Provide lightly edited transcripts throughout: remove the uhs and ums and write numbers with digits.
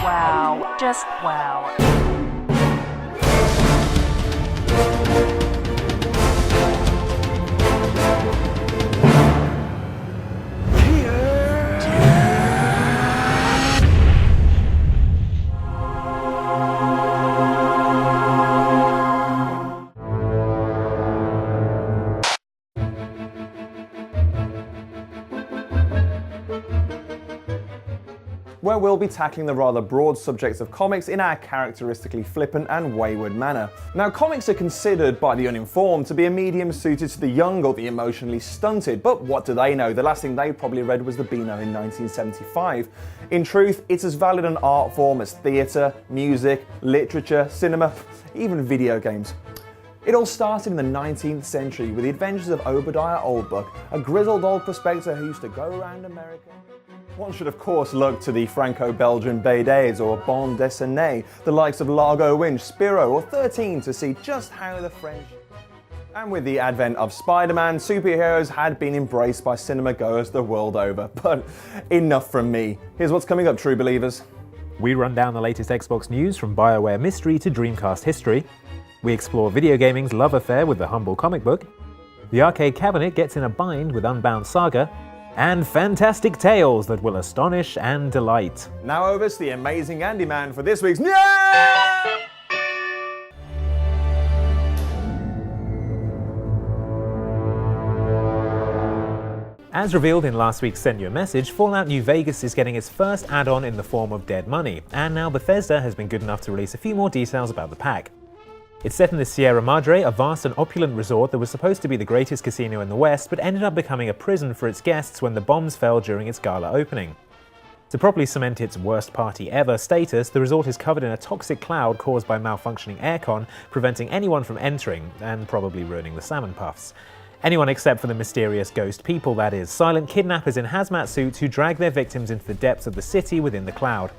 Wow. Just wow. Where we'll be tackling the rather broad subjects of comics in our characteristically flippant and wayward manner. Now, comics are considered by the uninformed to be a medium suited to the young or the emotionally stunted, but what do they know? The last thing they probably read was the Beano in 1975. In truth, it's as valid an art form as theatre, music, literature, cinema, even video games. It all started in the 19th century with the adventures of Obadiah Oldbuck, a grizzled old prospector who used to go around America. One should of course look to the Franco-Belgian BDs or bande dessinée, the likes of Largo Winch, Spirou or 13 to see just how the French... And with the advent of Spider-Man, superheroes had been embraced by cinema goers the world over. But enough from me. Here's what's coming up, true believers. We run down the latest Xbox news from BioWare mystery to Dreamcast history. We explore video gaming's love affair with the humble comic book. The arcade cabinet gets in a bind with Unbound Saga. And fantastic tales that will astonish and delight. Now over to the amazing Andy Man for this week's As revealed in last week's Send You a Message, Fallout New Vegas is getting its first add-on in the form of Dead Money, and now Bethesda has been good enough to release a few more details about the pack. It's set in the Sierra Madre, a vast and opulent resort that was supposed to be the greatest casino in the West, but ended up becoming a prison for its guests when the bombs fell during its gala opening. To properly cement its worst party ever status, the resort is covered in a toxic cloud caused by malfunctioning aircon, preventing anyone from entering, and probably ruining the salmon puffs. Anyone except for the mysterious ghost people, that is, silent kidnappers in hazmat suits who drag their victims into the depths of the city within the cloud.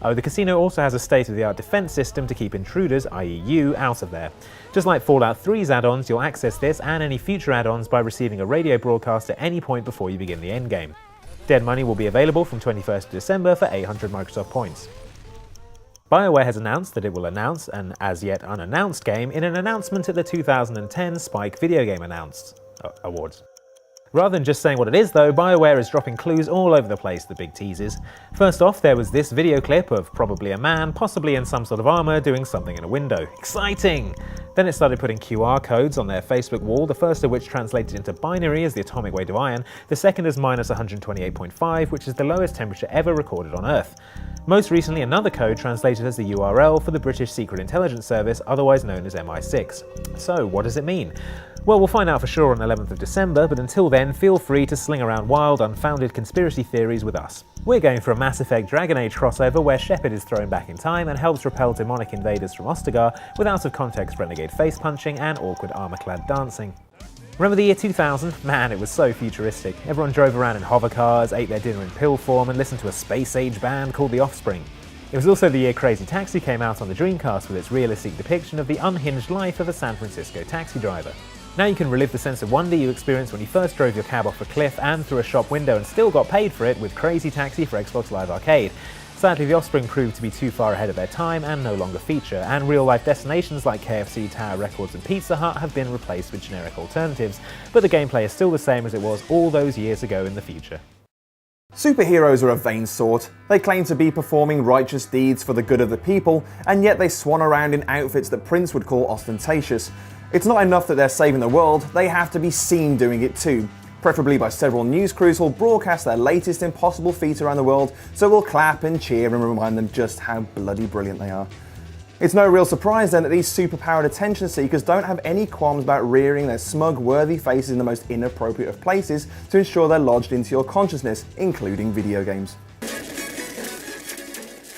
Oh, the casino also has a state-of-the-art defense system to keep intruders, i.e. you, out of there. Just like Fallout 3's add-ons, you'll access this and any future add-ons by receiving a radio broadcast at any point before you begin the endgame. Dead Money will be available from 21st of December for 800 Microsoft points. BioWare has announced that it will announce an as-yet unannounced game in an announcement at the 2010 Spike Video Game Awards. Rather than just saying what it is though, BioWare is dropping clues all over the place, the big teases. First off, there was this video clip of probably a man, possibly in some sort of armour, doing something in a window. Exciting! Then it started putting QR codes on their Facebook wall, the first of which translated into binary as the atomic weight of iron, the second as minus 128.5, which is the lowest temperature ever recorded on Earth. Most recently, another code translated as the URL for the British Secret Intelligence Service, otherwise known as MI6. So, what does it mean? Well, we'll find out for sure on 11th of December, but until then, feel free to sling around wild, unfounded conspiracy theories with us. We're going for a Mass Effect Dragon Age crossover where Shepard is thrown back in time and helps repel demonic invaders from Ostagar with out-of-context renegade face-punching and awkward armour-clad dancing. Remember the year 2000? Man, it was so futuristic. Everyone drove around in hovercars, ate their dinner in pill form, and listened to a space-age band called The Offspring. It was also the year Crazy Taxi came out on the Dreamcast with its realistic depiction of the unhinged life of a San Francisco taxi driver. Now you can relive the sense of wonder you experienced when you first drove your cab off a cliff and through a shop window and still got paid for it with Crazy Taxi for Xbox Live Arcade. Sadly, The Offspring proved to be too far ahead of their time and no longer feature, and real-life destinations like KFC, Tower Records and Pizza Hut have been replaced with generic alternatives, but the gameplay is still the same as it was all those years ago in the future. Superheroes are a vain sort. They claim to be performing righteous deeds for the good of the people, and yet they swan around in outfits that Prince would call ostentatious. It's not enough that they're saving the world, they have to be seen doing it too. Preferably by several news crews who'll broadcast their latest impossible feat around the world, so we'll clap and cheer and remind them just how bloody brilliant they are. It's no real surprise then that these superpowered attention seekers don't have any qualms about rearing their smug, worthy faces in the most inappropriate of places to ensure they're lodged into your consciousness, including video games.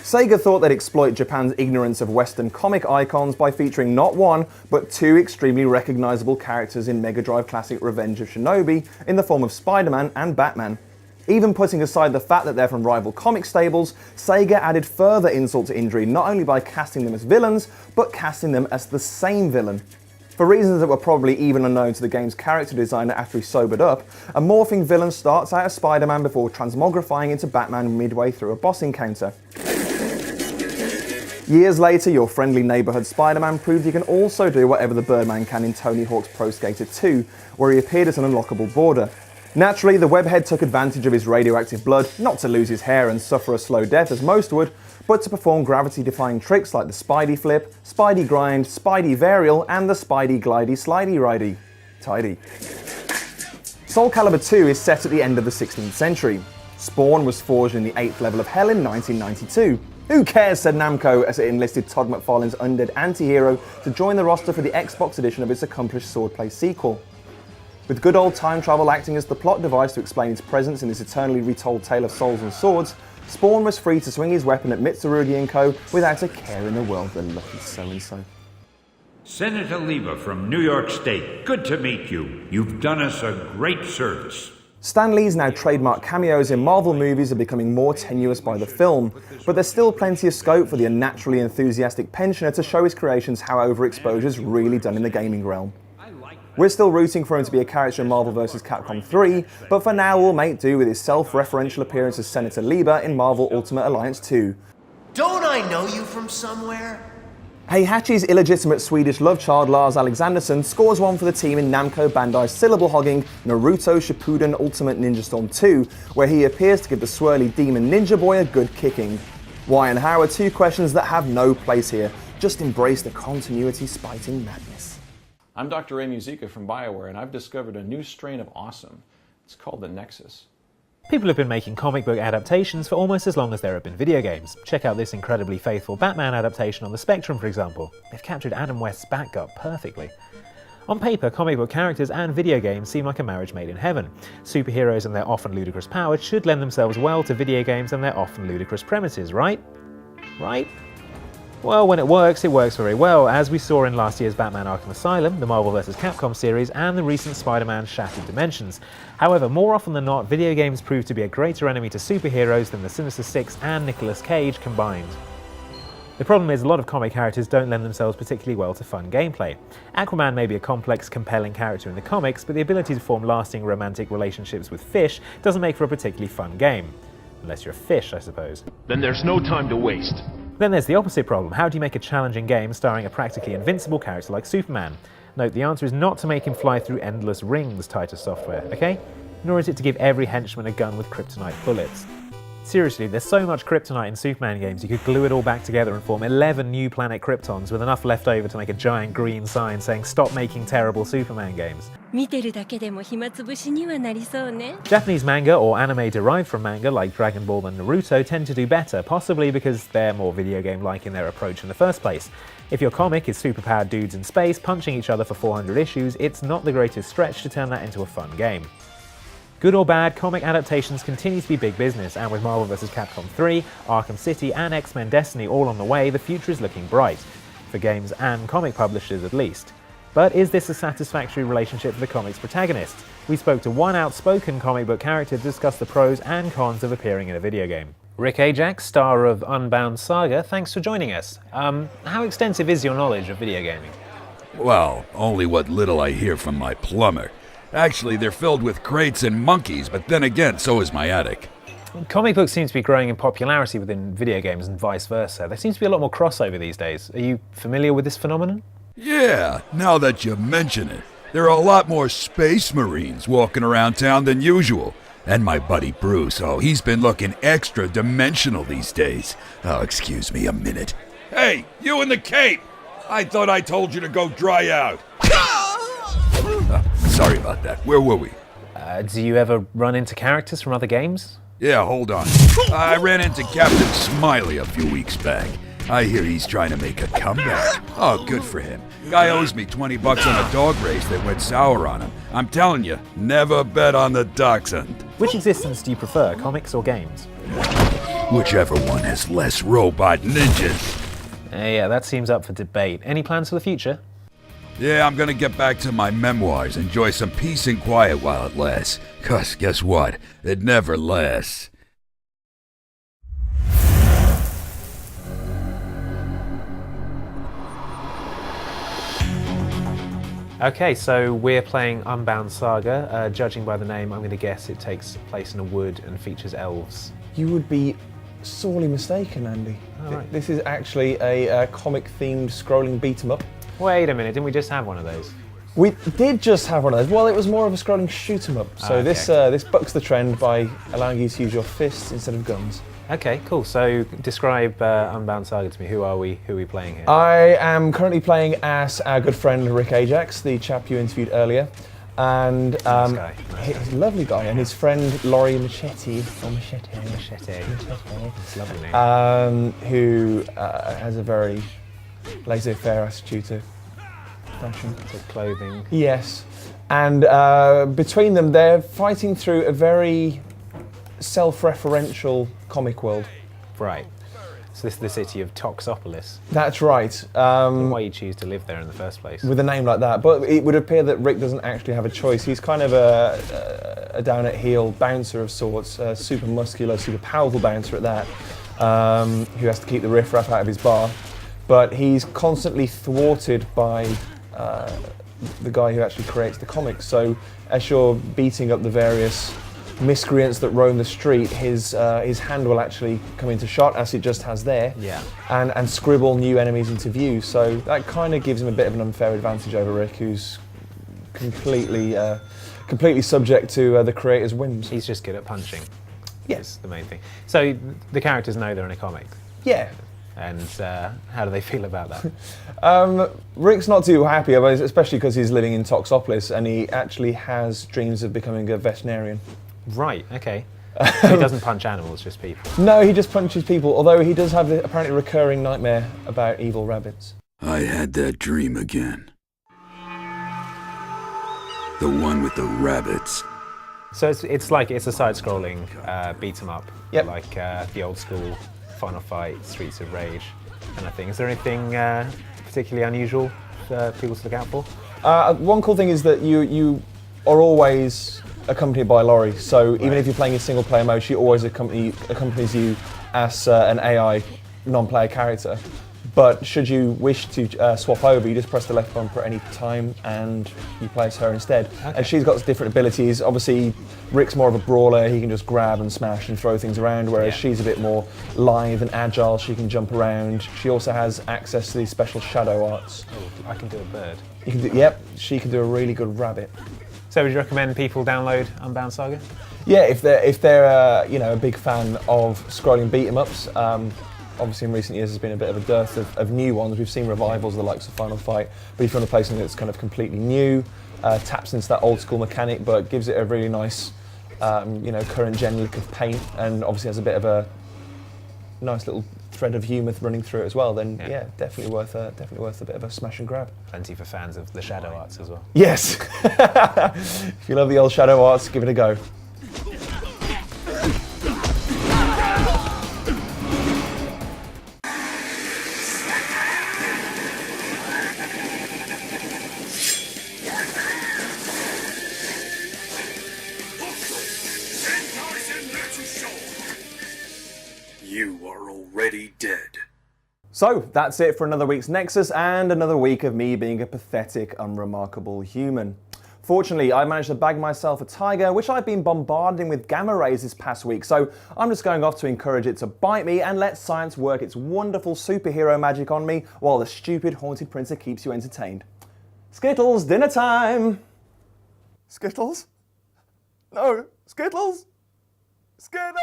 Sega thought they'd exploit Japan's ignorance of Western comic icons by featuring not one, but two extremely recognisable characters in Mega Drive classic Revenge of Shinobi in the form of Spider-Man and Batman. Even putting aside the fact that they're from rival comic stables, Sega added further insult to injury not only by casting them as villains, but casting them as the same villain. For reasons that were probably even unknown to the game's character designer after he sobered up, a morphing villain starts out as Spider-Man before transmogrifying into Batman midway through a boss encounter. Years later, your friendly neighborhood Spider-Man proved he can also do whatever the Birdman can in Tony Hawk's Pro Skater 2, where he appeared as an unlockable border. Naturally, the webhead took advantage of his radioactive blood, not to lose his hair and suffer a slow death as most would, but to perform gravity-defying tricks like the Spidey Flip, Spidey Grind, Spidey Varial, and the Spidey Glidey Slidey Ridey. Tidy. Soul Calibur 2 is set at the end of the 16th century. Spawn was forged in the 8th level of Hell in 1992. Who cares, said Namco as it enlisted Todd McFarlane's undead anti-hero to join the roster for the Xbox edition of its accomplished swordplay sequel. With good old time travel acting as the plot device to explain its presence in this eternally retold tale of souls and swords, Spawn was free to swing his weapon at Mitsurugi & Co. without a care in the world, the lucky so-and-so. Senator Lever from New York State, good to meet you. You've done us a great service. Stan Lee's now trademark cameos in Marvel movies are becoming more tenuous by the film, but there's still plenty of scope for the unnaturally enthusiastic pensioner to show his creations how overexposure's really done in the gaming realm. We're still rooting for him to be a character in Marvel vs. Capcom 3, but for now we'll make do with his self-referential appearance as Senator Lieber in Marvel Ultimate Alliance 2. Don't I know you from somewhere? Heihachi's illegitimate Swedish love child Lars Alexandersson scores one for the team in Namco Bandai's syllable-hogging Naruto Shippuden Ultimate Ninja Storm 2, where he appears to give the swirly demon ninja boy a good kicking. Why and how are two questions that have no place here. Just embrace the continuity-spiting madness. I'm Dr. Ray Muzica from BioWare, and I've discovered a new strain of awesome. It's called the NExUS. People have been making comic book adaptations for almost as long as there have been video games. Check out this incredibly faithful Batman adaptation on the Spectrum, for example. They've captured Adam West's Batgut perfectly. On paper, comic book characters and video games seem like a marriage made in heaven. Superheroes and their often ludicrous powers should lend themselves well to video games and their often ludicrous premises, right? Right? Well, when it works very well, as we saw in last year's Batman Arkham Asylum, the Marvel vs. Capcom series, and the recent Spider-Man Shattered Dimensions. However, more often than not, video games prove to be a greater enemy to superheroes than the Sinister Six and Nicolas Cage combined. The problem is a lot of comic characters don't lend themselves particularly well to fun gameplay. Aquaman may be a complex, compelling character in the comics, but the ability to form lasting romantic relationships with fish doesn't make for a particularly fun game. Unless you're a fish, I suppose. Then there's no time to waste. Then there's the opposite problem. How do you make a challenging game starring a practically invincible character like Superman? Note, the answer is not to make him fly through endless rings, Titus Software, okay? Nor is it to give every henchman a gun with kryptonite bullets. Seriously, there's so much kryptonite in Superman games you could glue it all back together and form 11 new planet Kryptons with enough left over to make a giant green sign saying "Stop making terrible Superman games." 見てるだけでも暇つぶしにはなりそうね。 Japanese manga or anime derived from manga like Dragon Ball and Naruto tend to do better, possibly because they're more video game-like in their approach in the first place. If your comic is superpowered dudes in space punching each other for 400 issues, it's not the greatest stretch to turn that into a fun game. Good or bad, comic adaptations continue to be big business, and with Marvel vs. Capcom 3, Arkham City, and X-Men Destiny all on the way, the future is looking bright. For games and comic publishers at least. But is this a satisfactory relationship for the comic's protagonist? We spoke to one outspoken comic book character to discuss the pros and cons of appearing in a video game. Rick Ajax, star of Unbound Saga, thanks for joining us. How extensive is your knowledge of video gaming? Well, only what little I hear from my plumber. Actually, they're filled with crates and monkeys, but then again, so is my attic. Comic books seem to be growing in popularity within video games and vice versa. There seems to be a lot more crossover these days. Are you familiar with this phenomenon? Yeah, now that you mention it, there are a lot more space marines walking around town than usual. And my buddy Bruce, oh, he's been looking extra dimensional these days. Oh, excuse me a minute. Hey, you in the cape! I thought I told you to go dry out. Sorry about that. Where were we? Do you ever run into characters from other games? Yeah, hold on. I ran into Captain Smiley a few weeks back. I hear he's trying to make a comeback. Oh, good for him. Guy owes me $20 on a dog race that went sour on him. I'm telling you, never bet on the dachshund. Which existence do you prefer, comics or games? Whichever one has less robot ninjas. Yeah, that seems up for debate. Any plans for the future? Yeah, I'm gonna get back to my memoirs, enjoy some peace and quiet while it lasts. 'Cause guess what? It never lasts. Okay, so we're playing Unbound Saga. Judging by the name, I'm going to guess it takes place in a wood and features elves. You would be sorely mistaken, Andy. Oh, right. This is actually a comic-themed scrolling beat-em-up. Wait a minute, didn't we just have one of those? We did just have one of those. Well, it was more of a scrolling shoot-em-up. So okay. this bucks the trend by allowing you to use your fists instead of guns. Okay, cool. So describe Unbound Saga to me. Who are we playing here? I am currently playing as our good friend Rick Ajax, the chap you interviewed earlier. And Nice guy. he's a lovely guy, and his friend Laurie Machete, Machete. It's a lovely name. who has a very laissez-faire attitude to fashion. To clothing. Yes, and between them, they're fighting through a very self-referential comic world. Right. So this is the city of Toxopolis. That's right. Why you choose to live there in the first place? With a name like that, but it would appear that Rick doesn't actually have a choice. He's kind of a down at heel bouncer of sorts, a super muscular, super powerful bouncer at that, who has to keep the riffraff out of his bar. But he's constantly thwarted by the guy who actually creates the comics. So as you're beating up the various miscreants that roam the street, his hand will actually come into shot, as it just has there, Yeah. and scribble new enemies into view. So that kind of gives him a bit of an unfair advantage over Rick, who's completely subject to the creator's whims. He's just good at punching. Yes. Is the main thing. So the characters know they're in a comic. Yeah. And how do they feel about that? Rick's not too happy, especially because he's living in Toxopolis and he actually has dreams of becoming a veterinarian. Right, okay. So he doesn't punch animals, just people. No, he just punches people, although he does have the apparently recurring nightmare about evil rabbits. I had that dream again. The one with the rabbits. So it's a side-scrolling beat 'em up, Yep. like the old school Final Fight, Streets of Rage kind of thing. Is there anything particularly unusual for people to look out for? One cool thing is that you are always accompanied by Laurie, so even if you're playing in single player mode, she always accompanies you as an AI non-player character. But should you wish to swap over, you just press the left bumper at any time and you play as her instead. Okay. And she's got different abilities. Obviously, Rick's more of a brawler, he can just grab and smash and throw things around, whereas she's a bit more lithe and agile, she can jump around. She also has access to these special shadow arts. Oh, I can do a bird. You can do, yep, she can do a really good rabbit. So would you recommend people download Unbound Saga? Yeah, if they're a big fan of scrolling beat 'em ups. Obviously, in recent years, there's been a bit of a dearth of new ones. We've seen revivals of the likes of Final Fight, but if you want to play something that's kind of completely new, taps into that old school mechanic, but gives it a really nice, current gen look of paint, and obviously has a bit of a nice little thread of humour running through it as well, then yeah, definitely worth a bit of a smash and grab. Plenty for fans of the shadow arts as well. Yes. If you love the old shadow arts, give it a go. You are already dead. So that's it for another week's Nexus and another week of me being a pathetic, unremarkable human. Fortunately, I managed to bag myself a tiger, which I've been bombarding with gamma rays this past week, so I'm just going off to encourage it to bite me and let science work its wonderful superhero magic on me while the stupid haunted printer keeps you entertained. Skittles, dinner time! Skittles? No, Skittles! Skittles!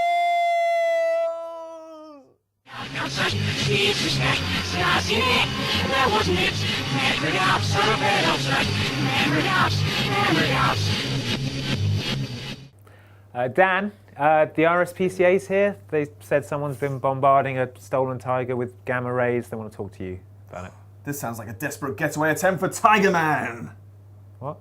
Dan, the RSPCA's here. They said someone's been bombarding a stolen tiger with gamma rays. They want to talk to you about it. This sounds like a desperate getaway attempt for Tiger Man! What?